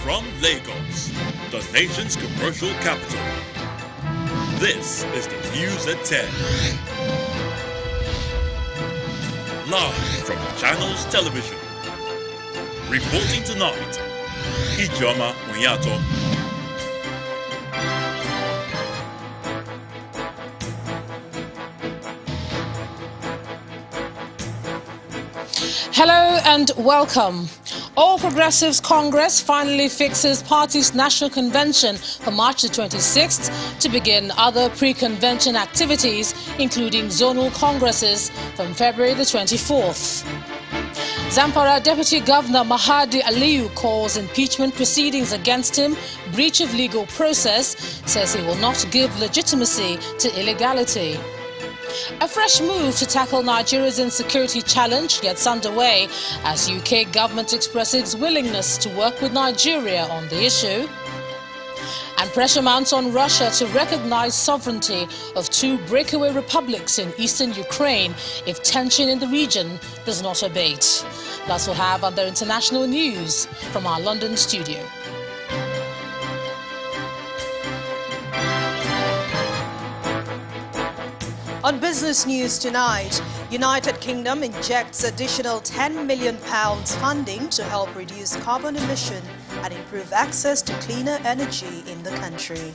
from Lagos, the nation's commercial capital. This is the News at 10. Live from Channels Television. Reporting tonight, Ijoma Onyato. Hello and welcome. All Progressives Congress finally fixes party's national convention for March the 26th to begin other pre-convention activities, including zonal congresses from February the 24th. Zamfara Deputy Governor Mahadi Aliyu calls impeachment proceedings against him breach of legal process, says he will not give legitimacy to illegality. A fresh move to tackle Nigeria's insecurity challenge gets underway as UK government expresses willingness to work with Nigeria on the issue. And pressure mounts on Russia to recognize sovereignty of two breakaway republics in eastern Ukraine if tension in the region does not abate. Plus, we'll have other international news from our London studio. On business news tonight, United Kingdom injects additional £10 million funding to help reduce carbon emission and improve access to cleaner energy in the country.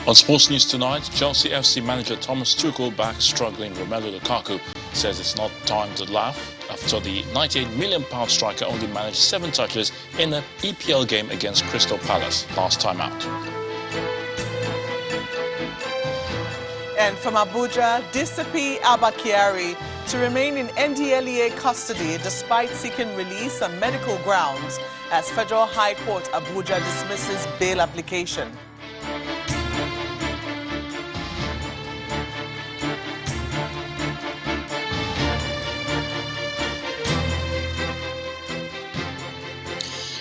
On sports news tonight, Chelsea FC manager Thomas Tuchel back struggling Romelu Lukaku says it's not time to laugh after the £98 million striker only managed 7 touches in an EPL game against Crystal Palace last time out. And from Abuja, DCP Abba to remain in NDLEA custody despite seeking release on medical grounds as Federal High Court Abuja dismisses bail application.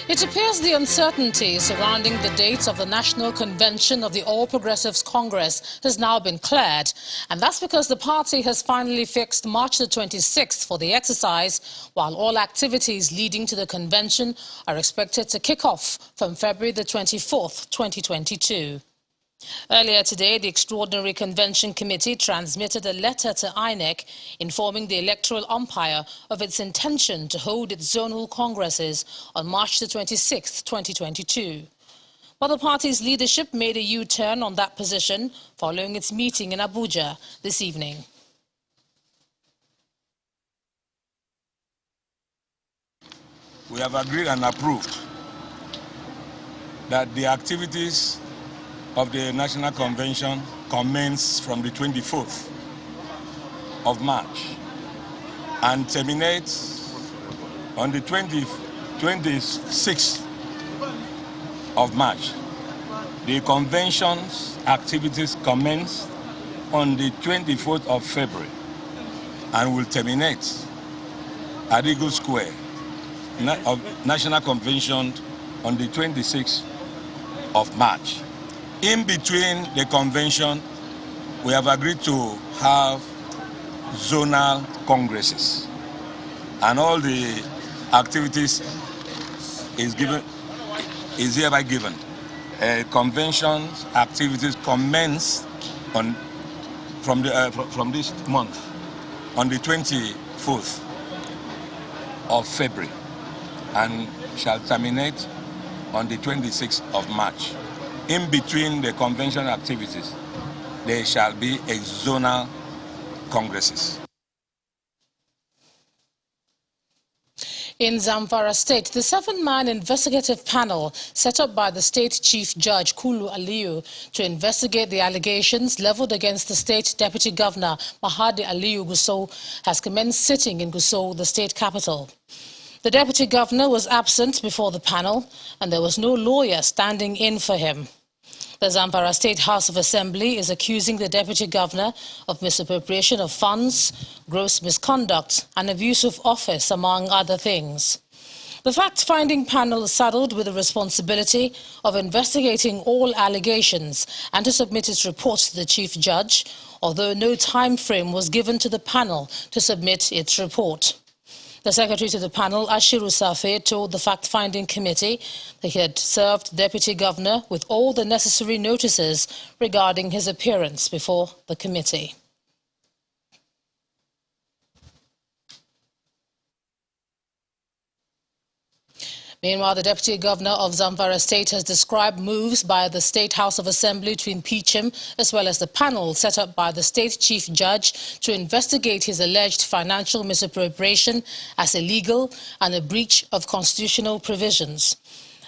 It appears the uncertainty surrounding the dates of the National Convention of the All Progressives Congress has now been cleared, and that's because the party has finally fixed March the 26th for the exercise, while all activities leading to the convention are expected to kick off from February the 24th, 2022. Earlier today, the Extraordinary Convention Committee transmitted a letter to INEC informing the electoral umpire of its intention to hold its zonal congresses on March the 26th, 2022. But the party's leadership made a U-turn on that position following its meeting in Abuja this evening. We have agreed and approved that the activities of the National Convention commence from the 24th of March and terminates on the 26th of March. The convention's activities commence on the 24th of February and will terminate at Eagle Square of National Convention on the 26th of March. In between the convention, we have agreed to have zonal congresses, and all the activities is hereby given. Conventions activities commence from this month on the 24th of February and shall terminate on the 26th of March. In between the convention activities, there shall be a zonal congresses. In Zamfara State, the 7-man investigative panel set up by the State Chief Judge Kulu Aliyu to investigate the allegations leveled against the State Deputy Governor Mahadi Aliyu Gusau has commenced sitting in Gusau, the state capital. The Deputy Governor was absent before the panel, and there was no lawyer standing in for him. The Zamfara State House of Assembly is accusing the Deputy Governor of misappropriation of funds, gross misconduct, and abuse of office, among other things. The fact-finding panel is saddled with the responsibility of investigating all allegations and to submit its reports to the Chief Judge, although no time frame was given to the panel to submit its report. The secretary to the panel, Ashiru Safe, told the fact-finding committee that he had served the Deputy Governor with all the necessary notices regarding his appearance before the committee. Meanwhile, the Deputy Governor of Zamfara State has described moves by the State House of Assembly to impeach him, as well as the panel set up by the State Chief Judge to investigate his alleged financial misappropriation, as illegal and a breach of constitutional provisions.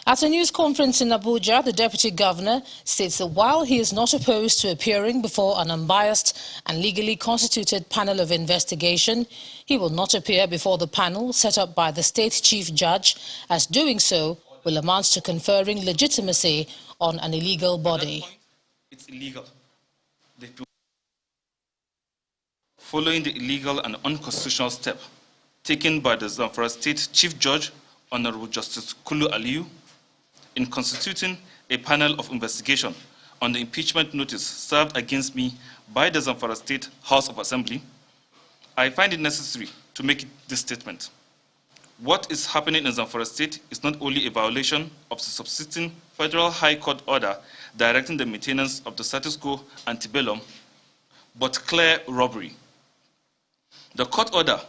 At a news conference in Abuja, the Deputy Governor states that while he is not opposed to appearing before an unbiased and legally constituted panel of investigation, he will not appear before the panel set up by the State Chief Judge, as doing so will amount to conferring legitimacy on an illegal body. It's illegal. Following the illegal and unconstitutional step taken by the Zamfara State Chief Judge, Honorable Justice Kulu Aliyu, in constituting a panel of investigation on the impeachment notice served against me by the Zamfara State House of Assembly, I find it necessary to make this statement. What is happening in Zamfara State is not only a violation of the subsisting Federal High Court order directing the maintenance of the status quo antebellum, but clear robbery. The court order,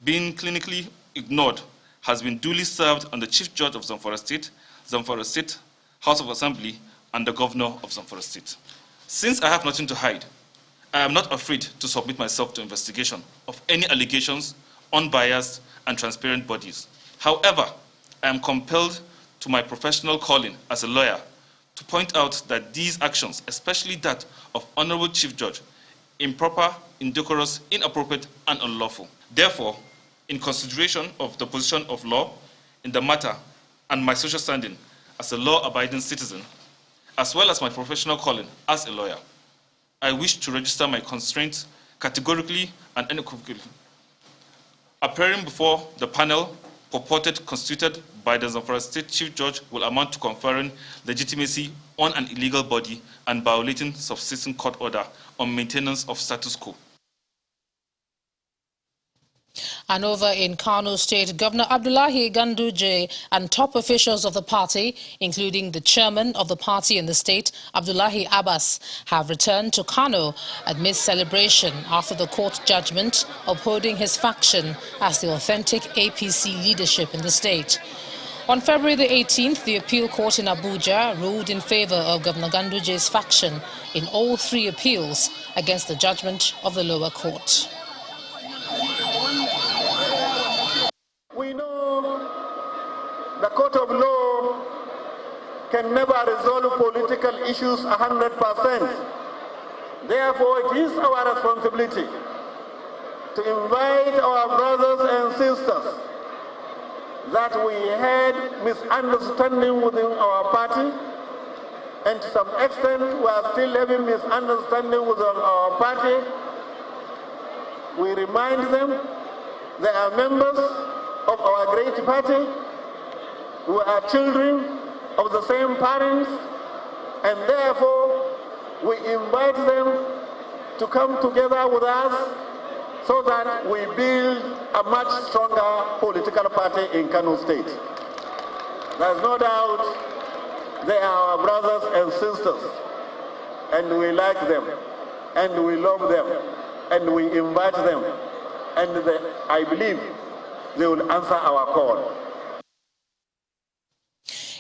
being clinically ignored, has been duly served on the Chief Judge of Zamfara State House of Assembly, and the Governor of Zamfara State. Since I have nothing to hide, I am not afraid to submit myself to investigation of any allegations, unbiased and transparent bodies. However, I am compelled to my professional calling as a lawyer to point out that these actions, especially that of Honorable Chief Judge, improper, indecorous, inappropriate, and unlawful. Therefore, in consideration of the position of law in the matter and my social standing as a law-abiding citizen, as well as my professional calling as a lawyer, I wish to register my constraints categorically and unequivocally. Appearing before the panel purported constituted by the Zamfara State Chief Judge will amount to conferring legitimacy on an illegal body and violating subsisting court order on maintenance of status quo. And over in Kano State, Governor Abdullahi Ganduje and top officials of the party, including the chairman of the party in the state, Abdullahi Abbas, have returned to Kano amidst celebration after the court judgment upholding his faction as the authentic APC leadership in the state. On February the 18th, the appeal court in Abuja ruled in favor of Governor Ganduje's faction in all three appeals against the judgment of the lower court. We know the court of law can never resolve political issues 100%. Therefore, it is our responsibility to invite our brothers and sisters that we had misunderstanding within our party, and to some extent we are still having misunderstanding within our party. We remind them they are members of our great party. We are children of the same parents, and therefore we invite them to come together with us so that we build a much stronger political party in Kano State. There's no doubt they are our brothers and sisters, and we like them, and we love them, and we invite them, and I believe they will answer our call.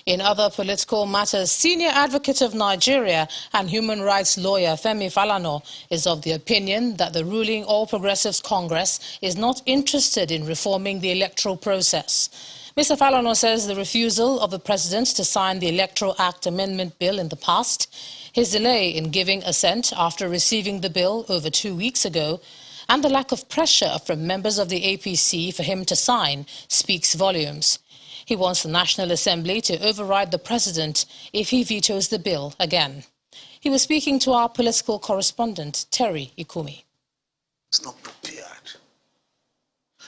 In other political matters, senior advocate of Nigeria and human rights lawyer Femi Falana is of the opinion that the ruling All Progressives Congress is not interested in reforming the electoral process. Mr. Falana says the refusal of the president to sign the Electoral Act Amendment Bill in the past, his delay in giving assent after receiving the bill over 2 weeks ago, and the lack of pressure from members of the APC for him to sign speaks volumes. He wants the National Assembly to override the president if he vetoes the bill again. He was speaking to our political correspondent, Terry Ikumi. It's not prepared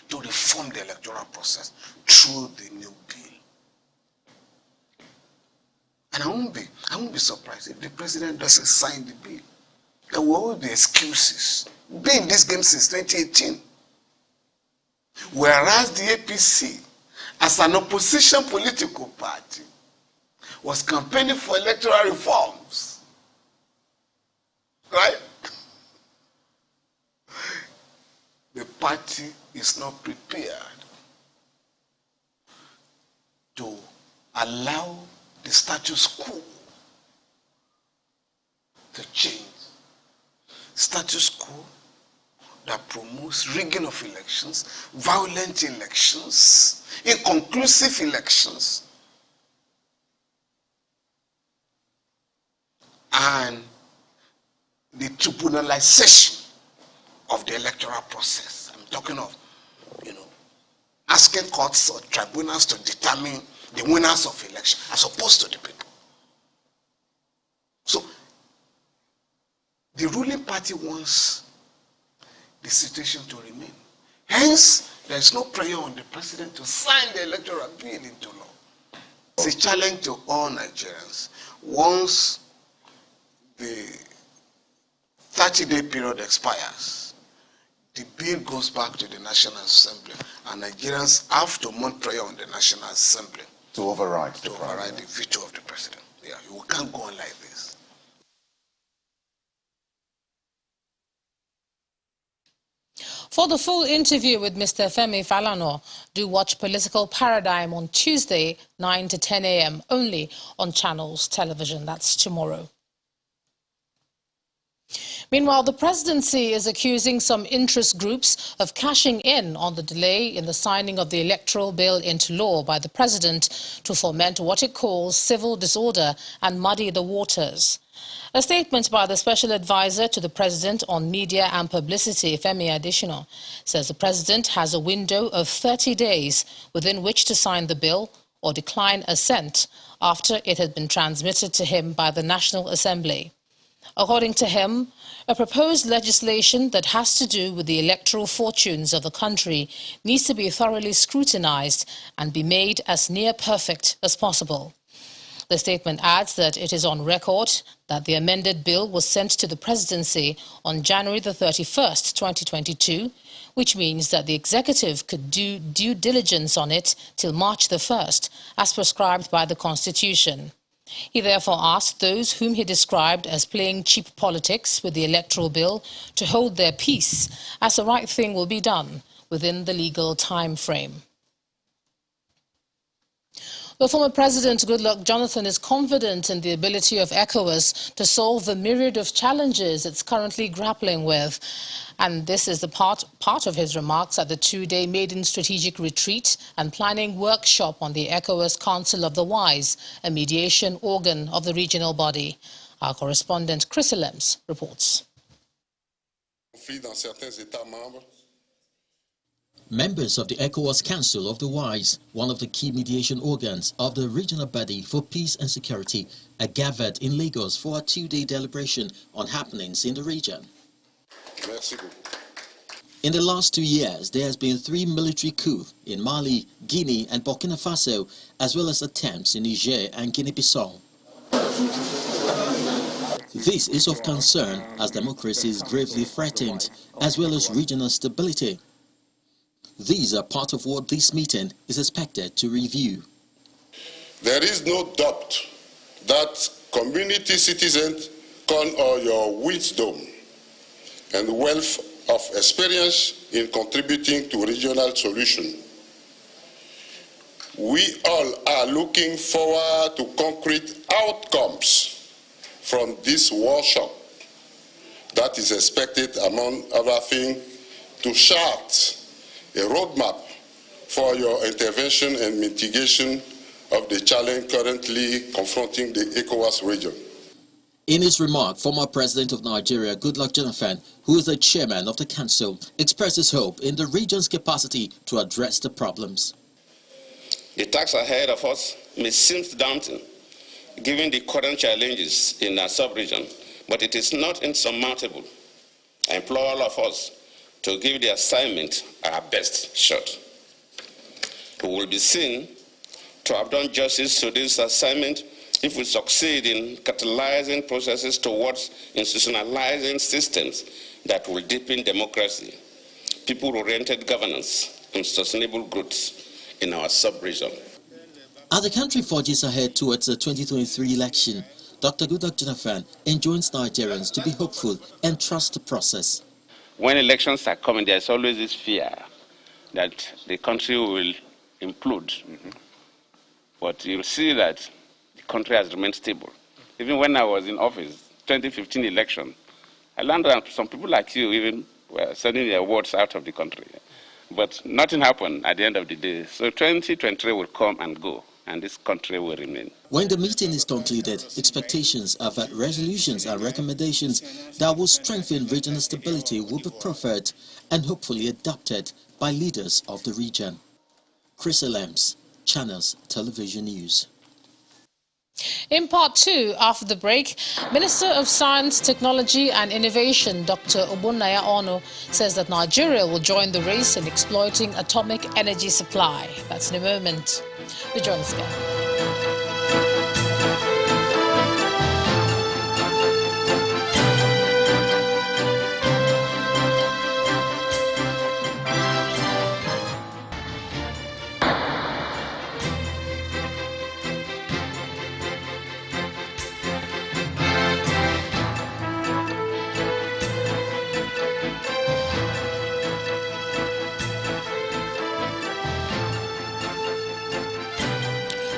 to reform the electoral process through the new bill. And I won't be surprised if the president doesn't sign the bill. There will always be excuses. Been in this game since 2018. Whereas the APC, as an opposition political party, was campaigning for electoral reforms. Right? The party is not prepared to allow the status quo to change. Status quo that promotes rigging of elections, violent elections, inconclusive elections, and the tribunalization of the electoral process. I'm talking of, asking courts or tribunals to determine the winners of election as opposed to the people. So, the ruling party wants the situation to remain. Hence, there is no pressure on the president to sign the electoral bill into law. It's a challenge to all Nigerians. Once the 30-day period expires, the bill goes back to the National Assembly, and Nigerians have to mount prayer on the National Assembly to override the veto of the president. Yeah, we can't go on like this. For the full interview with Mr. Femi Falana, do watch Political Paradigm on Tuesday, 9 to 10 a.m. only on Channels Television. That's tomorrow. Meanwhile, the presidency is accusing some interest groups of cashing in on the delay in the signing of the electoral bill into law by the president to foment what it calls civil disorder and muddy the waters. A statement by the special advisor to the president on media and publicity, Femi Adesina, says the president has a window of 30 days within which to sign the bill or decline assent after it had been transmitted to him by the National Assembly. According to him, a proposed legislation that has to do with the electoral fortunes of the country needs to be thoroughly scrutinized and be made as near perfect as possible. The statement adds that it is on record that the amended bill was sent to the presidency on January the 31st, 2022, which means that the executive could do due diligence on it till March the 1st, as prescribed by the Constitution. He therefore asked those whom he described as playing cheap politics with the electoral bill to hold their peace, as the right thing will be done within the legal time frame. The former President, Goodluck Jonathan, is confident in the ability of ECOWAS to solve the myriad of challenges it's currently grappling with. And this is the part of his remarks at the two-day maiden strategic retreat and planning workshop on the ECOWAS Council of the Wise, a mediation organ of the regional body. Our correspondent Chris Lems reports. Members of the ECOWAS Council of the Wise, one of the key mediation organs of the regional body for peace and security, are gathered in Lagos for a two-day deliberation on happenings in the region. In the last 2 years, there has been 3 military coups in Mali, Guinea and Burkina Faso, as well as attempts in Niger and Guinea-Bissau. This is of concern as democracy is gravely threatened, as well as regional stability. These are part of what this meeting is expected to review. There is no doubt that community citizens count on your wisdom and wealth of experience in contributing to regional solutions. We all are looking forward to concrete outcomes from this workshop that is expected, among other things, to chart a roadmap for your intervention and mitigation of the challenge currently confronting the ECOWAS region. In his remark, former President of Nigeria, Goodluck Jonathan, who is the chairman of the council, expresses hope in the region's capacity to address the problems. The task ahead of us may seem daunting, given the current challenges in our sub-region, but it is not insurmountable. I implore all of us to give the assignment our best shot. We will be seen to have done justice to this assignment if we succeed in catalyzing processes towards institutionalizing systems that will deepen democracy, people-oriented governance, and sustainable growth in our sub-region. As the country forges ahead towards the 2023 election, Dr. Goodluck Jonathan enjoins Nigerians to be hopeful and trust the process. When elections are coming, there's always this fear that the country will implode. But you'll see that the country has remained stable. Even when I was in office, 2015 election, I learned that some people like you even were sending their words out of the country. But nothing happened at the end of the day. So 2023 will come and go, and this country will remain. When the meeting is concluded, expectations are that resolutions and recommendations that will strengthen regional stability will be preferred and hopefully adopted by leaders of the region. Chris Elems, Channels Television News. In part 2, after the break, Minister of Science, Technology and Innovation, Dr. Ogbonnaya Onu, says that Nigeria will join the race in exploiting atomic energy supply. That's in a moment. We join us again.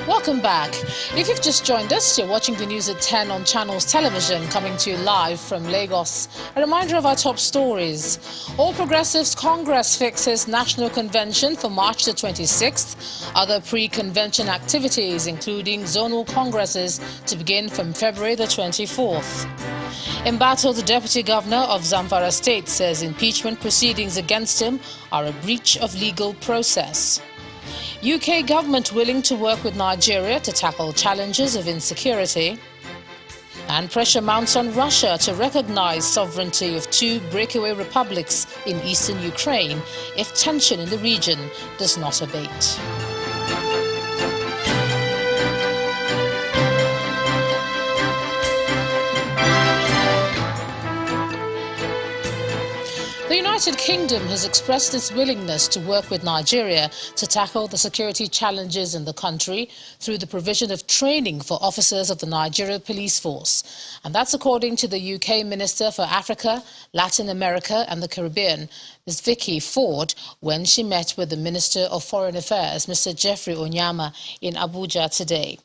Welcome back. If you've just joined us, you're watching the news at 10 on Channels Television, coming to you live from Lagos. A reminder of our top stories. All Progressives Congress fixes National Convention for March the 26th. Other pre-convention activities, including zonal congresses, to begin from February the 24th. In battle, the Deputy Governor of Zamfara State says impeachment proceedings against him are a breach of legal process. UK government willing to work with Nigeria to tackle challenges of insecurity. And pressure mounts on Russia to recognize sovereignty of 2 breakaway republics in eastern Ukraine if tension in the region does not abate. The United Kingdom has expressed its willingness to work with Nigeria to tackle the security challenges in the country through the provision of training for officers of the Nigeria Police Force. And that's according to the UK Minister for Africa, Latin America and the Caribbean, Ms. Vicky Ford, when she met with the Minister of Foreign Affairs, Mr. Geoffrey Onyema, in Abuja today.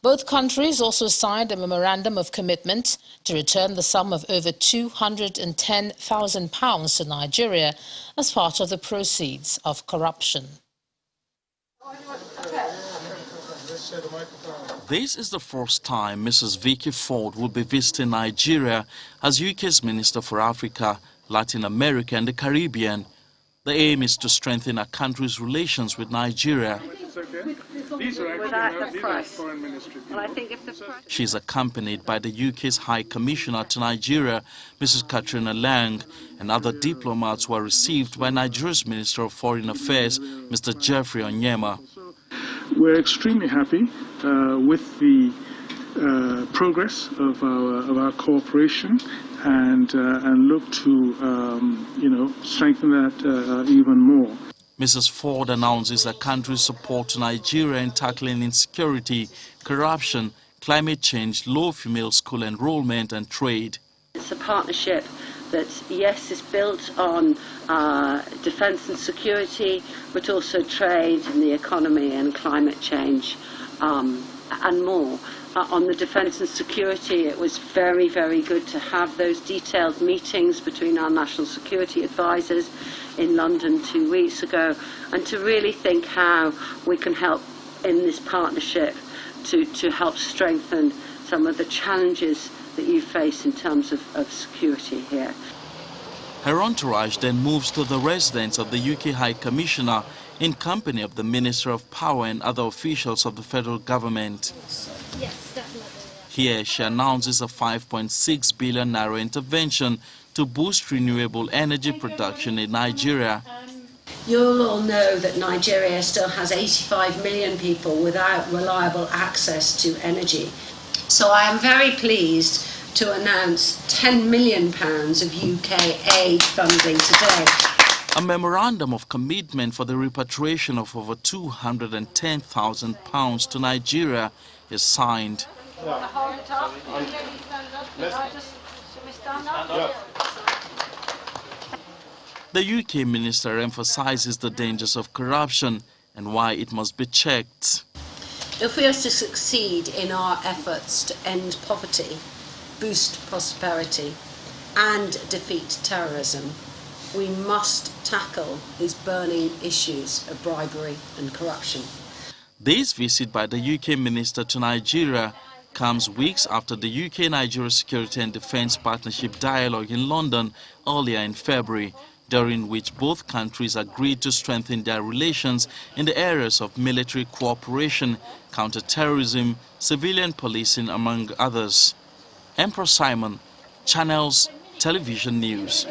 Both countries also signed a memorandum of commitment to return the sum of over £210,000 to Nigeria as part of the proceeds of corruption. This is the first time Mrs. Vicky Ford will be visiting Nigeria as UK's Minister for Africa, Latin America and the Caribbean. The aim is to strengthen our country's relations with Nigeria. She is accompanied by the UK's High Commissioner to Nigeria, Mrs. Katrina Lang, and other diplomats who are received by Nigeria's Minister of Foreign Affairs, Mr. Geoffrey Onyema. We're extremely happy with the progress of our cooperation and look to strengthen that even more. Mrs. Ford announces her country's support to Nigeria in tackling insecurity, corruption, climate change, low female school enrollment and trade. It's a partnership that, yes, is built on defence and security, but also trade and the economy and climate change and more. On the defence and security, it was very, very good to have those detailed meetings between our national security advisors in London 2 weeks ago, and to really think how we can help in this partnership to help strengthen some of the challenges that you face in terms of security here. Her entourage then moves to the residence of the UK High Commissioner in company of the Minister of Power and other officials of the federal government. Yes, definitely. Here she announces a 5.6 billion naira intervention to boost renewable energy production in Nigeria. You'll all know that Nigeria still has 85 million people without reliable access to energy. So I am very pleased to announce £10 million of UK aid funding today. A memorandum of commitment for the repatriation of over £210,000 to Nigeria is signed. The UK minister emphasizes the dangers of corruption and why it must be checked. If we are to succeed in our efforts to end poverty, boost prosperity, and defeat terrorism, we must tackle these burning issues of bribery and corruption. This visit by the UK minister to Nigeria comes weeks after the UK-Nigeria Security and Defence Partnership Dialogue in London earlier in February, during which both countries agreed to strengthen their relations in the areas of military cooperation, counter-terrorism, civilian policing, among others. Emperor Simon, Channels Television News.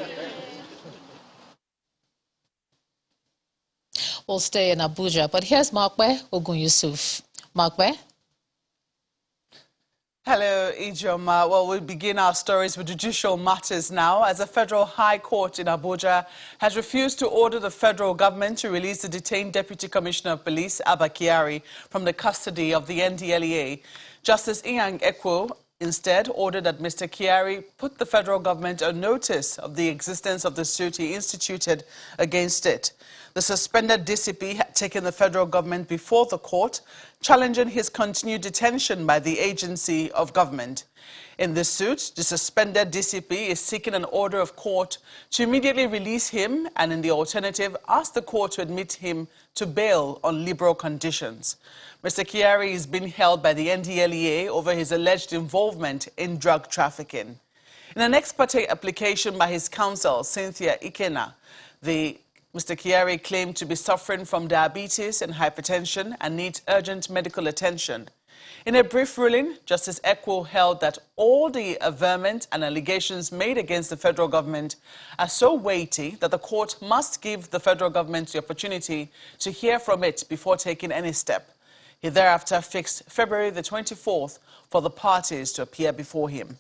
We'll stay in Abuja, but here's Makwe Ogun Yusuf. Makwe? Hello, Ijoma. Well, we'll begin our stories with judicial matters now, as a federal high court in Abuja has refused to order the federal government to release the detained Deputy Commissioner of Police, Abba Kyari, from the custody of the NDLEA. Justice Inyang Ekwo instead ordered that Mr. Kyari put the federal government on notice of the existence of the suit he instituted against it. The suspended DCP had taken the federal government before the court, challenging his continued detention by the agency of government. In this suit, the suspended DCP is seeking an order of court to immediately release him and, in the alternative, ask the court to admit him to bail on liberal conditions. Mr. Kyari is being held by the NDLEA over his alleged involvement in drug trafficking. In an ex parte application by his counsel, Cynthia Ikena, Mr. Kyari claimed to be suffering from diabetes and hypertension and needs urgent medical attention. In a brief ruling, Justice Ekwo held that all the averment and allegations made against the federal government are so weighty that the court must give the federal government the opportunity to hear from it before taking any step. He thereafter fixed February the 24th for the parties to appear before him.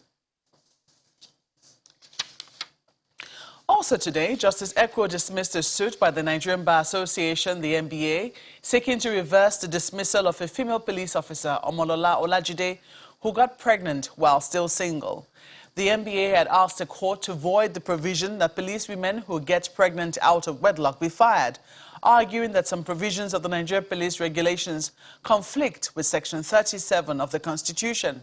Also today, Justice Ekwo dismissed a suit by the Nigerian Bar Association, the NBA, seeking to reverse the dismissal of a female police officer, Omolola Olajide, who got pregnant while still single. The NBA had asked the court to void the provision that policewomen who get pregnant out of wedlock be fired, arguing that some provisions of the Nigerian police regulations conflict with Section 37 of the Constitution.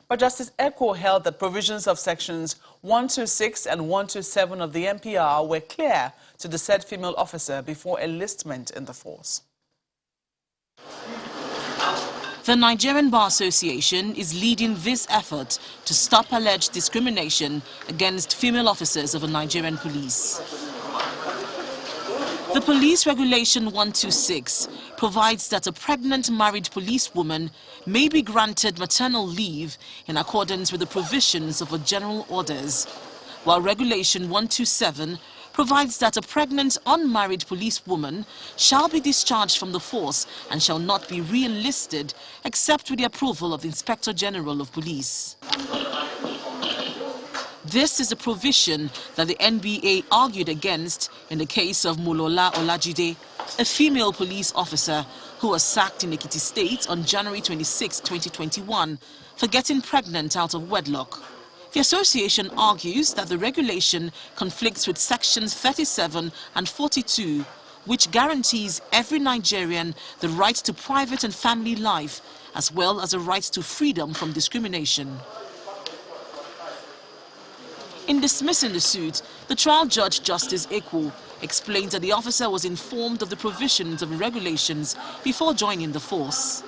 But Justice Ekwo held that provisions of Sections 126 and 127 of the NPR were clear to the said female officer before enlistment in the force. The Nigerian Bar Association is leading this effort to stop alleged discrimination against female officers of the Nigerian police. The Police Regulation 126 provides that a pregnant married policewoman may be granted maternal leave in accordance with the provisions of the general orders, while Regulation 127 provides that a pregnant unmarried policewoman shall be discharged from the force and shall not be re-enlisted except with the approval of the Inspector General of Police. This is a provision that the NBA argued against in the case of Molola Olajide, a female police officer who was sacked in Ekiti State on January 26, 2021, for getting pregnant out of wedlock. The association argues that the regulation conflicts with Sections 37 and 42, which guarantees every Nigerian the right to private and family life, as well as a right to freedom from discrimination. In dismissing the suit, the trial judge, Justice Ekwo, explained that the officer was informed of the provisions of the regulations before joining the force.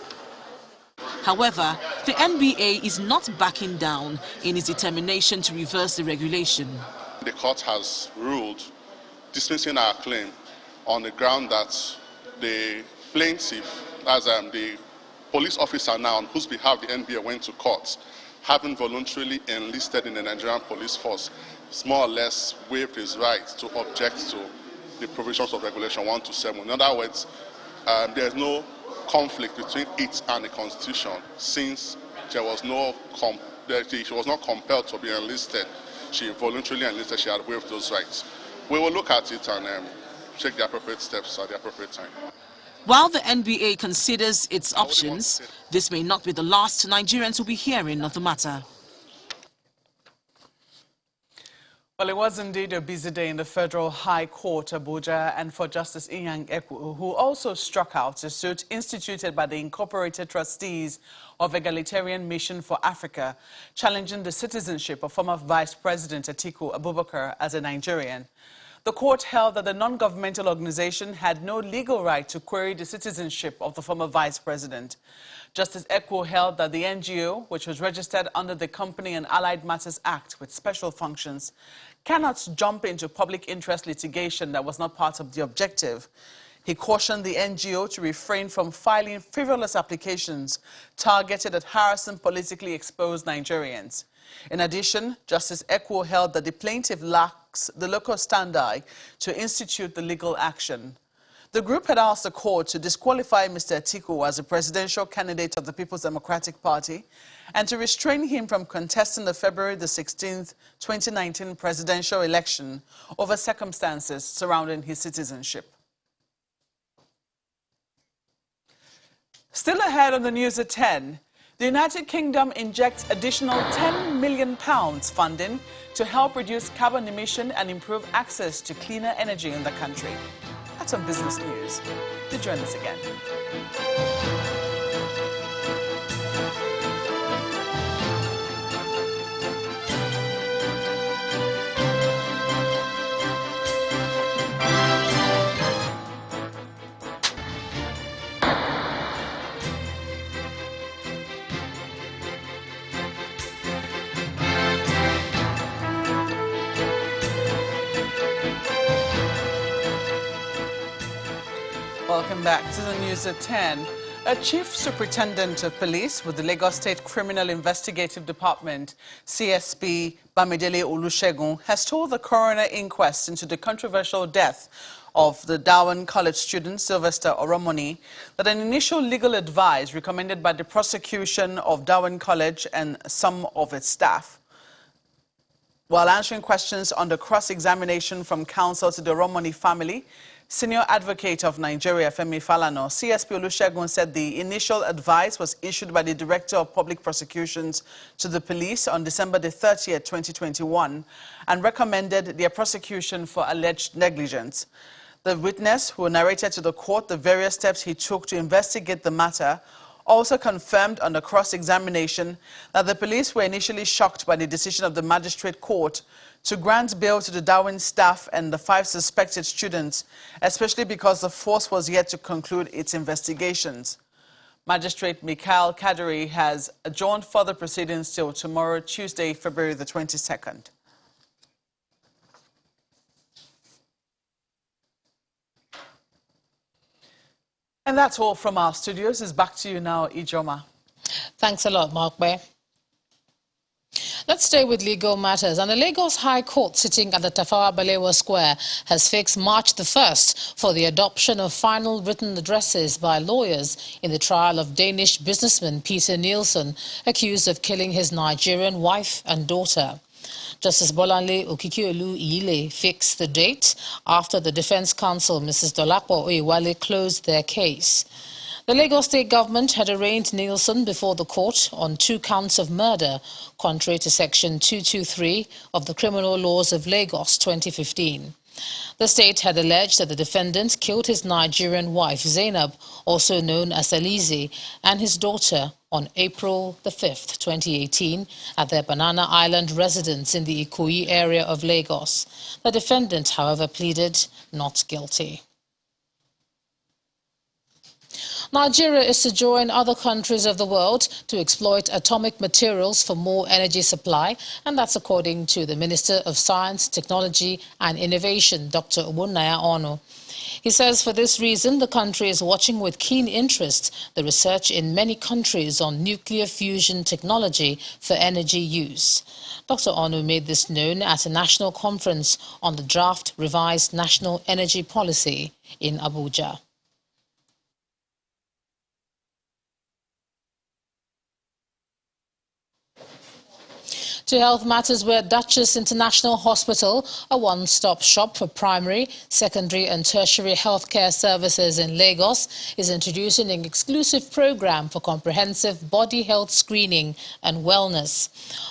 However, the NBA is not backing down in its determination to reverse the regulation. The court has ruled dismissing our claim on the ground that the plaintiff, as the police officer now on whose behalf the NBA went to court, having voluntarily enlisted in the Nigerian police force, is more or less waived his right to object to the provisions of Regulation 127. In other words, there is no conflict between it and the Constitution, since she was not compelled to be enlisted. She voluntarily enlisted, she had waived those rights. We will look at it and take the appropriate steps at the appropriate time. While the NBA considers its options, this may not be the last Nigerians will be hearing of the matter. Well, it was indeed a busy day in the Federal High Court, Abuja, and for Justice Inyang Ekwu, who also struck out a suit instituted by the Incorporated Trustees of Egalitarian Mission for Africa, challenging the citizenship of former Vice President Atiku Abubakar as a Nigerian. The court held that the non-governmental organization had no legal right to query the citizenship of the former vice president. Justice Ekwu held that the NGO, which was registered under the Company and Allied Matters Act with special functions, cannot jump into public interest litigation that was not part of the objective. He cautioned the NGO to refrain from filing frivolous applications targeted at harassing politically exposed Nigerians. In addition, Justice Ekwu held that the plaintiff lacks the local standi to institute the legal action. The group had asked the court to disqualify Mr. Atiku as a presidential candidate of the People's Democratic Party and to restrain him from contesting the February the 16th, 2019 presidential election over circumstances surrounding his citizenship. Still ahead on the news at 10, the United Kingdom injects additional £10 million funding to help reduce carbon emission and improve access to cleaner energy in the country. That's on Business News. Do join us again. Welcome back to the news at 10. A chief superintendent of police with the Lagos State Criminal Investigative Department, CSP Bamidele Olusegun, has told the coroner inquest into the controversial death of the Darwin College student Sylvester Oromoni that an initial legal advice recommended by the prosecution of Darwin College and some of its staff. While answering questions on the cross-examination from counsel to the Oromoni family, Senior Advocate of Nigeria, Femi Falana, CSP Olusegun said the initial advice was issued by the Director of Public Prosecutions to the police on December the 30th, 2021, and recommended their prosecution for alleged negligence. The witness, who narrated to the court the various steps he took to investigate the matter, also confirmed on the cross-examination that the police were initially shocked by the decision of the magistrate court to grant bail to the Darwin staff and the 5 suspected students, especially because the force was yet to conclude its investigations. Magistrate Mikhail Kadiri has adjourned further proceedings till tomorrow, Tuesday, February the 22nd. And that's all from our studios. It's back to you now, Ijoma. Thanks a lot, Mark Bear. Let's stay with legal matters. And the Lagos High Court, sitting at the Tafawa Balewa Square, has fixed March the 1st for the adoption of final written addresses by lawyers in the trial of Danish businessman Peter Nielsen, accused of killing his Nigerian wife and daughter. Justice Bolanle Okikiolu Ile fixed the date after the defense counsel, Mrs. Dolapo Oyewale, closed their case. The Lagos State government had arraigned Nielsen before the court on 2 counts of murder, contrary to Section 223 of the Criminal Laws of Lagos 2015. The state had alleged that the defendant killed his Nigerian wife, Zainab, also known as Alizi, and his daughter on April the 5th, 2018, at their Banana Island residence in the Ikoyi area of Lagos. The defendant, however, pleaded not guilty. Nigeria is to join other countries of the world to exploit atomic materials for more energy supply, and that's according to the Minister of Science, Technology and Innovation, Dr. Ogbonnaya Onu. He says for this reason, the country is watching with keen interest the research in many countries on nuclear fusion technology for energy use. Dr. Onu made this known at a national conference on the draft revised national energy policy in Abuja. To health matters, where Duchess International Hospital, a one-stop shop for primary, secondary and tertiary healthcare services in Lagos, is introducing an exclusive program for comprehensive body health screening and wellness.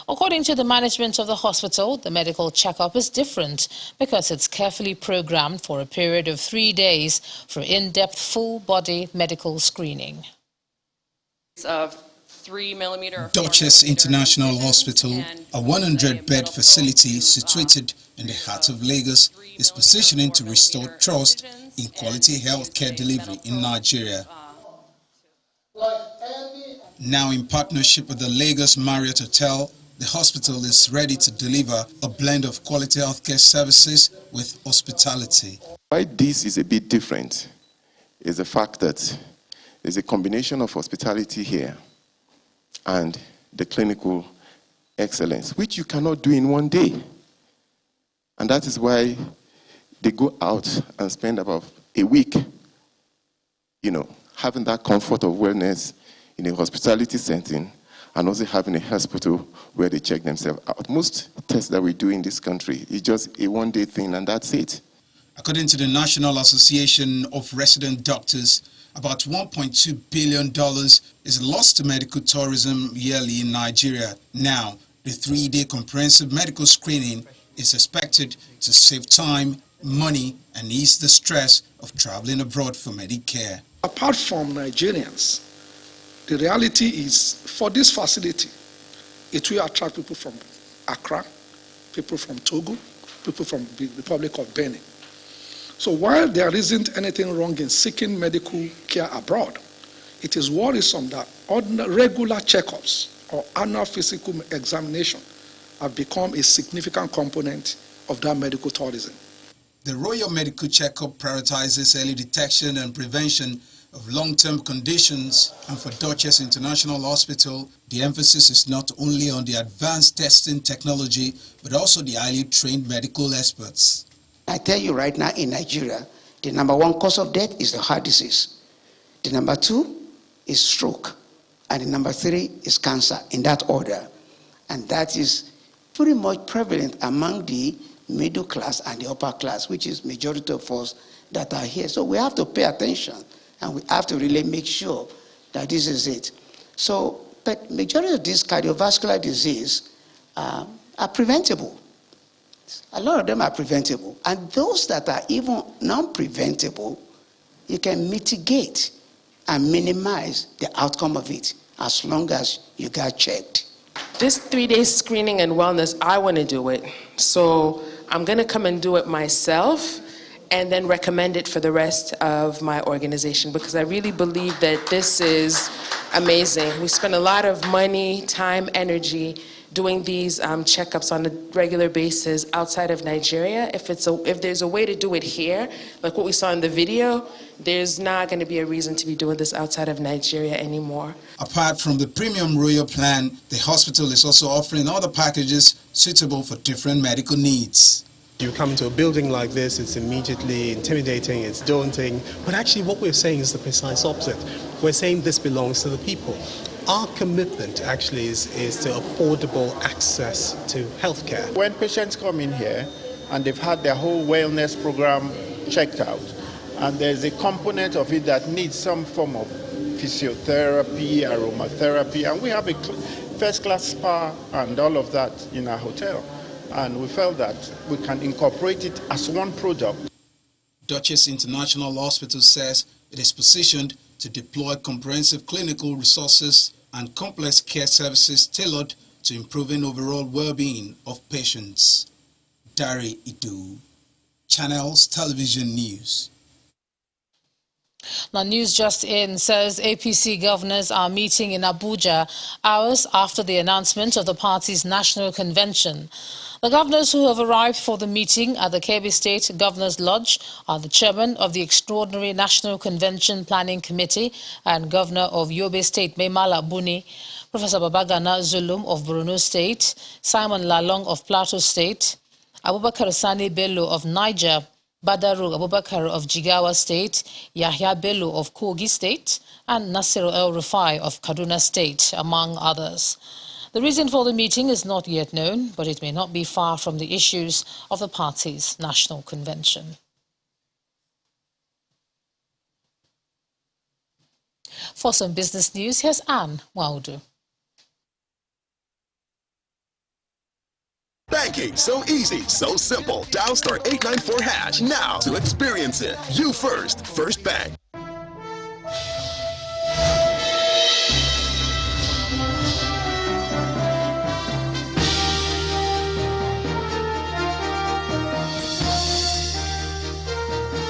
According to the management of the hospital, the medical checkup is different because it's carefully programmed for a period of 3 days for in-depth full-body medical screening. Of 3mm. Duchess International Hospital, a 100-bed facility situated in the heart of Lagos, is positioning to restore trust in quality healthcare delivery in Nigeria. Now in partnership with the Lagos Marriott Hotel, the hospital is ready to deliver a blend of quality healthcare services with hospitality. Why this is a bit different is the fact that there's a combination of hospitality here and the clinical excellence, which you cannot do in one day. And that is why they go out and spend about a week, having that comfort of wellness in a hospitality setting and also having a hospital where they check themselves out. Most tests that we do in this country is just a one-day thing, and that's it. According to the National Association of Resident Doctors, about $1.2 billion is lost to medical tourism yearly in Nigeria. Now, the 3-day comprehensive medical screening is expected to save time, money, and ease the stress of traveling abroad for Medicare. Apart from Nigerians, the reality is, for this facility, it will attract people from Accra, people from Togo, people from the Republic of Benin. So while there isn't anything wrong in seeking medical care abroad, it is worrisome that regular checkups or annual physical examination have become a significant component of that medical tourism. The Royal Medical Checkup prioritizes early detection and prevention of long-term conditions, and for Duchess International Hospital, the emphasis is not only on the advanced testing technology, but also the highly trained medical experts. I tell you right now, in Nigeria, the #1 cause of death is the heart disease. The #2 is stroke. And the #3 is cancer, in that order. And that is pretty much prevalent among the middle class and the upper class, which is majority of us that are here. So we have to pay attention, and we have to really make sure that this is it. So, but majority of these cardiovascular disease are preventable. A lot of them are preventable. And those that are even non-preventable, you can mitigate and minimize the outcome of it as long as you got checked. This 3-day screening and wellness, I want to do it. So I'm going to come and do it myself and then recommend it for the rest of my organization, because I really believe that this is amazing. We spend a lot of money, time, energy doing these checkups on a regular basis outside of Nigeria. If there's a way to do it here, like what we saw in the video, there's not going to be a reason to be doing this outside of Nigeria anymore. Apart from the premium royal plan, the hospital is also offering other packages suitable for different medical needs. You come to a building like this, it's immediately intimidating, it's daunting, but actually what we're saying is the precise opposite. We're saying this belongs to the people. Our commitment actually is to affordable access to healthcare. When patients come in here and they've had their whole wellness program checked out, and there's a component of it that needs some form of physiotherapy, aromatherapy, and we have a first-class spa and all of that in our hotel. And we felt that we can incorporate it as one product. Duchess International Hospital says it is positioned to deploy comprehensive clinical resources and complex care services tailored to improving overall well-being of patients. Dari Idu, Channels Television News. Now, news just in says APC governors are meeting in Abuja hours after the announcement of the party's national convention. The governors who have arrived for the meeting at the Kebbi State Governors Lodge are the chairman of the Extraordinary National Convention Planning Committee and Governor of Yobe State, Maimala Buni, Professor Babagana Zulum of Borno State, Simon Lalong of Plateau State, Abubakar Sani Bello of Niger, Badaru Abubakar of Jigawa State, Yahya Bello of Kogi State, and Nasiru El Rufai of Kaduna State, among others. The reason for the meeting is not yet known, but it may not be far from the issues of the party's national convention. For some business news, here's Anne Waudu. Banking, so easy, so simple. Dial star 894 hash now to experience it. You first, First Bank.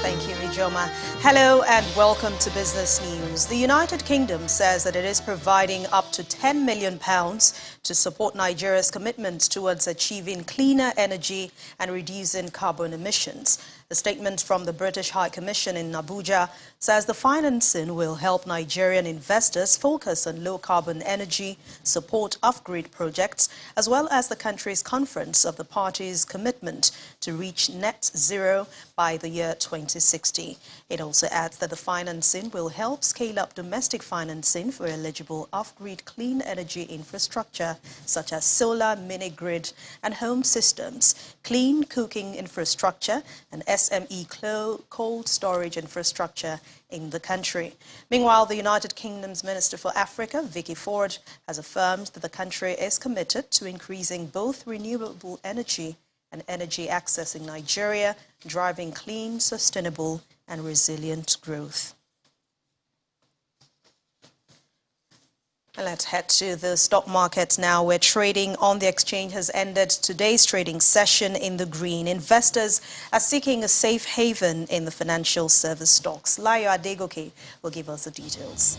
Thank you, Ijoma. Hello and welcome to Business News. The United Kingdom says that it is providing up to £10 million to support Nigeria's commitments towards achieving cleaner energy and reducing carbon emissions. A statement from the British High Commission in Abuja says the financing will help Nigerian investors focus on low-carbon energy, support off-grid projects, as well as the country's conference of the party's commitment to reach net zero by the year 2060. It also adds that the financing will help scale up domestic financing for eligible off-grid clean energy infrastructure, such as solar, mini-grid, and home systems, clean cooking infrastructure, and SME cold storage infrastructure in the country. Meanwhile, the United Kingdom's Minister for Africa, Vicky Ford, has affirmed that the country is committed to increasing both renewable energy and energy access in Nigeria, driving clean, sustainable, and resilient growth. Let's head to the stock markets now, where trading on the exchange has ended today's trading session in the green. Investors are seeking a safe haven in the financial service stocks. Layo Adegoke will give us the details.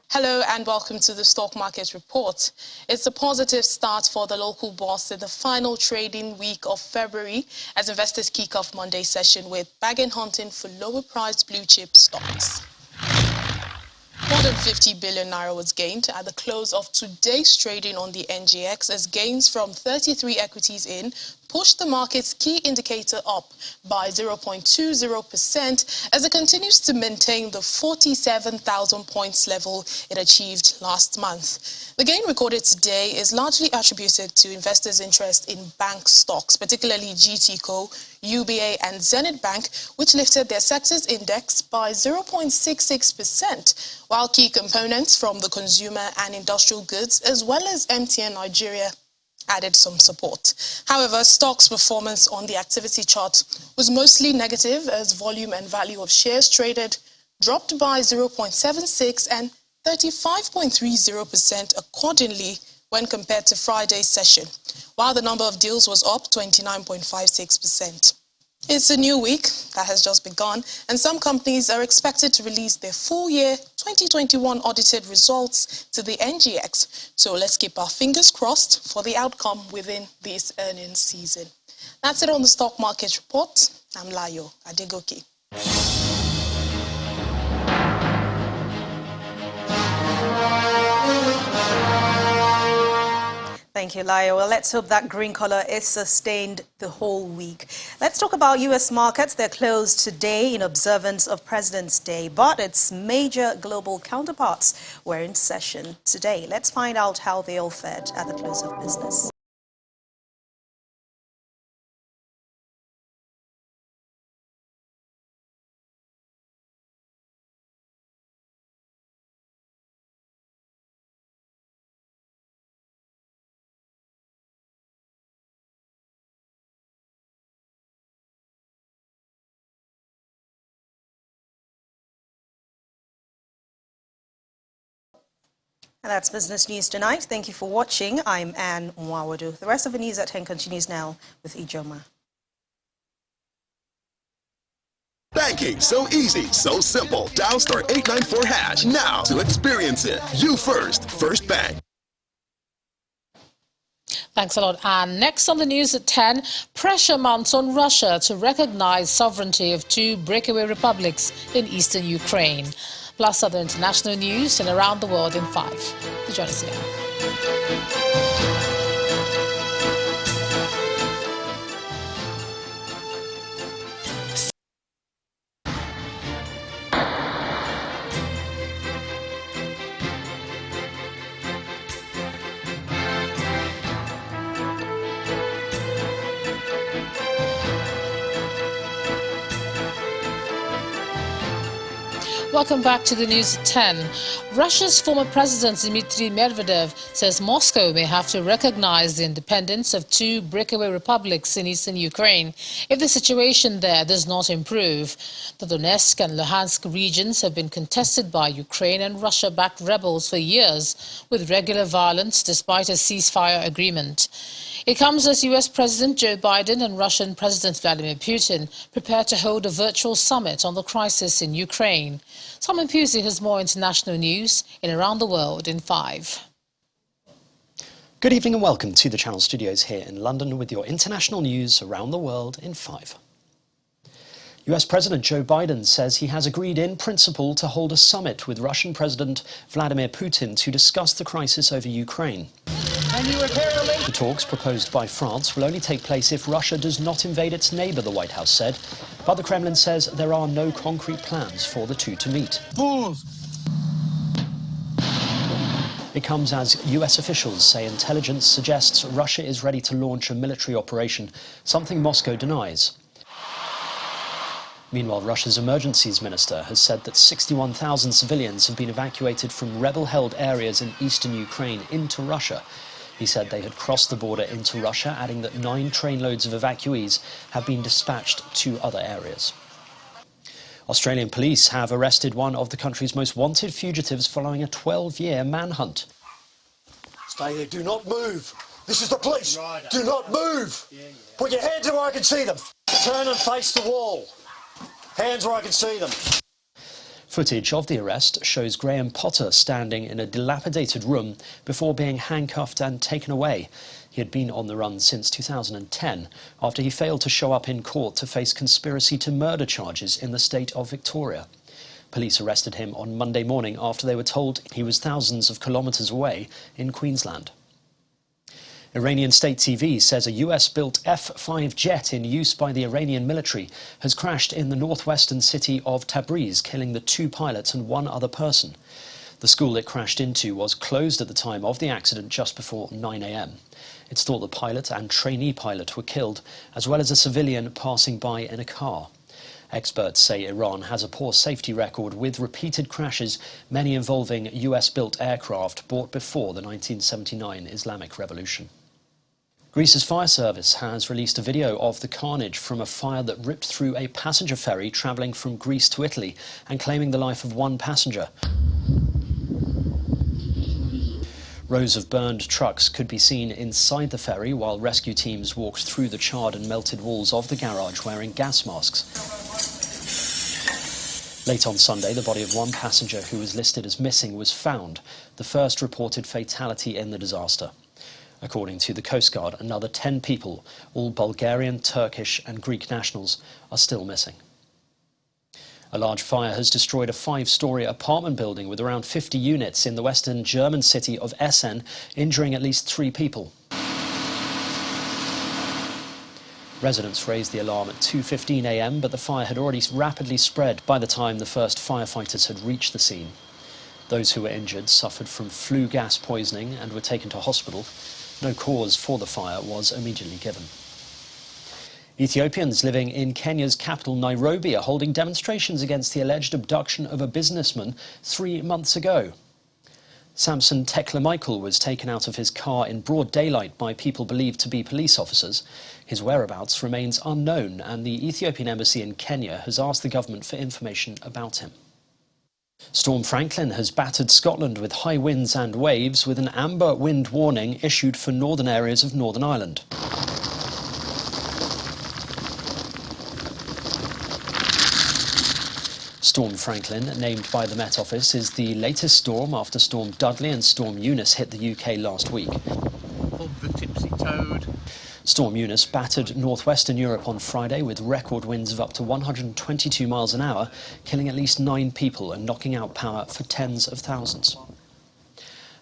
Hello and welcome to the Stock Market Report. It's a positive start for the local bourse in the final trading week of February as investors kick off Monday's session with bargain hunting for lower-priced blue-chip stocks. More than 50 billion naira was gained at the close of today's trading on the NGX as gains from 33 equities in pushed the market's key indicator up by 0.20% as it continues to maintain the 47,000 points level it achieved last month. The gain recorded today is largely attributed to investors' interest in bank stocks, particularly GTCO, UBA and Zenith Bank, which lifted their sector's index by 0.66%, while key components from the consumer and industrial goods as well as MTN Nigeria added some support. However, stocks' performance on the activity chart was mostly negative as volume and value of shares traded dropped by 0.76 and 35.30% accordingly when compared to Friday's session, while the number of deals was up 29.56%. It's a new week that has just begun, and some companies are expected to release their full year 2021 audited results to the NGX. So let's keep our fingers crossed for the outcome within this earnings season. That's it on the Stock Market Report. I'm Layo Adegoke. Thank you, Layo. Well, let's hope that green color is sustained the whole week. Let's talk about U.S. markets. They're closed today in observance of President's Day, but its major global counterparts were in session today. Let's find out how they all fared at the close of business. And that's Business News Tonight. Thank you for watching. I'm Anne Mwawadu. The rest of the news at 10 continues now with Ijoma. Banking, so easy, so simple. Dial star 894 hash now to experience it. You first, First Bank. Thanks a lot, Anne. Next on the news at 10, pressure mounts on Russia to recognize sovereignty of two breakaway republics in eastern Ukraine. Plus other international news and around the world in 5. Join us now. Welcome back to the news at 10. Russia's former president Dmitry Medvedev says Moscow may have to recognize the independence of two breakaway republics in eastern Ukraine if the situation there does not improve. The Donetsk and Luhansk regions have been contested by Ukraine and Russia-backed rebels for years, with regular violence despite a ceasefire agreement. It comes as US President Joe Biden and Russian President Vladimir Putin prepare to hold a virtual summit on the crisis in Ukraine. Simon Pusey has more international news in Around the World in 5. Good evening and welcome to the Channel Studios here in London with your international news around the world in 5. US President Joe Biden says he has agreed in principle to hold a summit with Russian President Vladimir Putin to discuss the crisis over Ukraine. The talks proposed by France will only take place if Russia does not invade its neighbour, the White House said. But the Kremlin says there are no concrete plans for the two to meet. It comes as US officials say intelligence suggests Russia is ready to launch a military operation, something Moscow denies. Meanwhile, Russia's emergencies minister has said that 61,000 civilians have been evacuated from rebel-held areas in eastern Ukraine into Russia. He said they had crossed the border into Russia, adding that 9 trainloads of evacuees have been dispatched to other areas. Australian police have arrested one of the country's most wanted fugitives following a 12-year manhunt. Stay there, do not move. This is the police. Do not move. Put your hands where I can see them. Turn and face the wall. Hands where I can see them. Footage of the arrest shows Graham Potter standing in a dilapidated room before being handcuffed and taken away. He had been on the run since 2010 after he failed to show up in court to face conspiracy to murder charges in the state of Victoria. Police arrested him on Monday morning after they were told he was thousands of kilometres away in Queensland. Iranian state TV says a US-built F-5 jet in use by the Iranian military has crashed in the northwestern city of Tabriz, killing the 2 pilots and 1 other person. The school it crashed into was closed at the time of the accident just before 9 a.m. It's thought the pilot and trainee pilot were killed, as well as a civilian passing by in a car. Experts say Iran has a poor safety record with repeated crashes, many involving US-built aircraft bought before the 1979 Islamic Revolution. Greece's fire service has released a video of the carnage from a fire that ripped through a passenger ferry travelling from Greece to Italy and claiming the life of 1 passenger. Rows of burned trucks could be seen inside the ferry while rescue teams walked through the charred and melted walls of the garage wearing gas masks. Late on Sunday, the body of 1 passenger who was listed as missing was found, the first reported fatality in the disaster. According to the Coast Guard, another 10 people, all Bulgarian, Turkish and Greek nationals, are still missing. A large fire has destroyed a 5-storey apartment building with around 50 units in the western German city of Essen, injuring at least 3 people. Residents raised the alarm at 2:15 a.m, but the fire had already rapidly spread by the time the first firefighters had reached the scene. Those who were injured suffered from flue gas poisoning and were taken to hospital. No cause for the fire was immediately given. Ethiopians living in Kenya's capital, Nairobi, are holding demonstrations against the alleged abduction of a businessman 3 months ago. Samson Tekle Michael was taken out of his car in broad daylight by people believed to be police officers. His whereabouts remains unknown, and the Ethiopian embassy in Kenya has asked the government for information about him. Storm Franklin has battered Scotland with high winds and waves, with an amber wind warning issued for northern areas of Northern Ireland. Storm Franklin, named by the Met Office, is the latest storm after Storm Dudley and Storm Eunice hit the UK last week. Of the Tipsy Toad. Storm Eunice battered northwestern Europe on Friday with record winds of up to 122 miles an hour, killing at least 9 people and knocking out power for tens of thousands.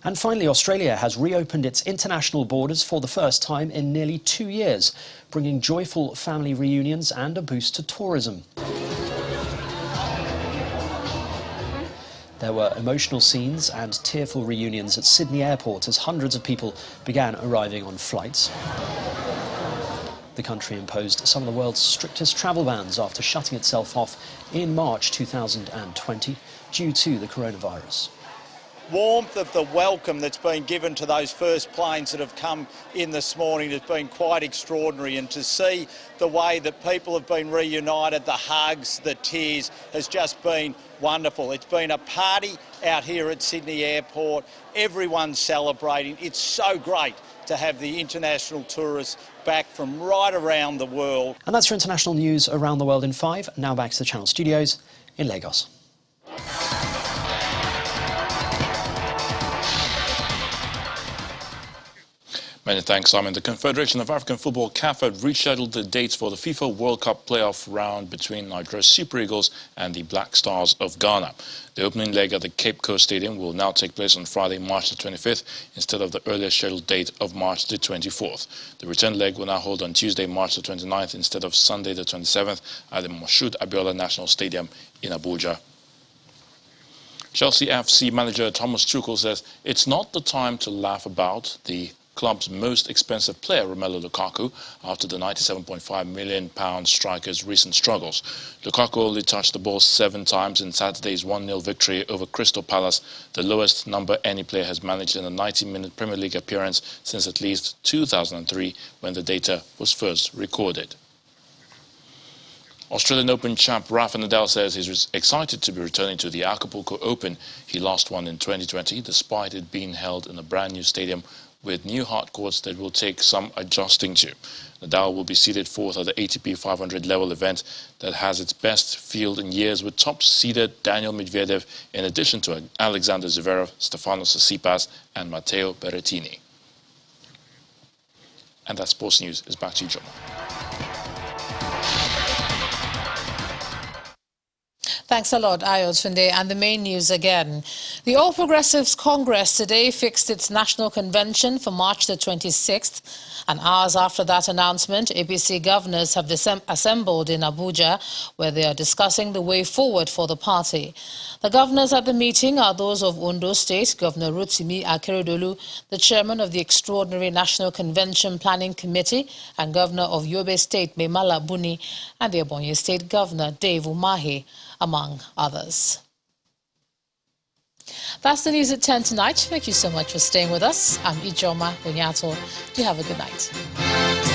And finally, Australia has reopened its international borders for the first time in nearly 2 years, bringing joyful family reunions and a boost to tourism. There were emotional scenes and tearful reunions at Sydney Airport as hundreds of people began arriving on flights. The country imposed some of the world's strictest travel bans after shutting itself off in March 2020 due to the coronavirus. Warmth of the welcome that's been given to those first planes that have come in this morning has been quite extraordinary, and to see the way that people have been reunited, the hugs, the tears, has just been wonderful. It's been a party out here at Sydney Airport. Everyone's celebrating. It's so great to have the international tourists back from right around the world. And that's your international news around the world in 5. Now back to the Channel Studios in Lagos. Many thanks, Simon. The Confederation of African Football, CAF, had rescheduled the dates for the FIFA World Cup playoff round between Nigeria's Super Eagles and the Black Stars of Ghana. The opening leg at the Cape Coast Stadium will now take place on Friday, March the 25th, instead of the earlier scheduled date of March the 24th. The return leg will now hold on Tuesday, March the 29th, instead of Sunday the 27th at the Moshood Abiola National Stadium in Abuja. Chelsea FC manager Thomas Tuchel says it's not the time to laugh about the club's most expensive player, Romelu Lukaku, after the £97.5 million striker's recent struggles. Lukaku only touched the ball 7 times in Saturday's 1-0 victory over Crystal Palace, the lowest number any player has managed in a 90-minute Premier League appearance since at least 2003, when the data was first recorded. Australian Open champ Rafa Nadal says he's excited to be returning to the Acapulco Open. He lost one in 2020, despite it being held in a brand new stadium with new hard courts that will take some adjusting to. Nadal will be seeded 4th at the ATP 500 level event that has its best field in years, with top-seeded Daniel Medvedev in addition to Alexander Zverev, Stefanos Tsitsipas and Matteo Berrettini. And that sports news is back to you, John. Thanks a lot, Ayotunde. And the main news again. The All Progressives Congress today fixed its national convention for March the 26th. And hours after that announcement, APC governors have assembled in Abuja, where they are discussing the way forward for the party. The governors at the meeting are those of Ondo State, Governor Rotimi Akeredolu, the chairman of the Extraordinary National Convention Planning Committee, and Governor of Yobe State, Memala Buni, and the Ebonyi State Governor, Dave Umahi, among others. That's the news at 10 tonight. Thank you so much for staying with us. I'm Ijoma Bunyato. Do have a good night.